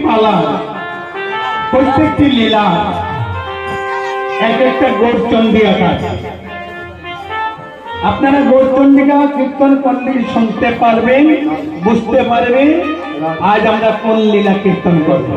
পালা, প্রত্যেকটি লীলা এক একটা গৌরচণ্ডী আকার। আপনারা গৌরচন্ডিকা কীর্তন করলে শুনতে পারবেন, বুঝতে পারবেন আজ আমরা কোন লীলা কীর্তন করব।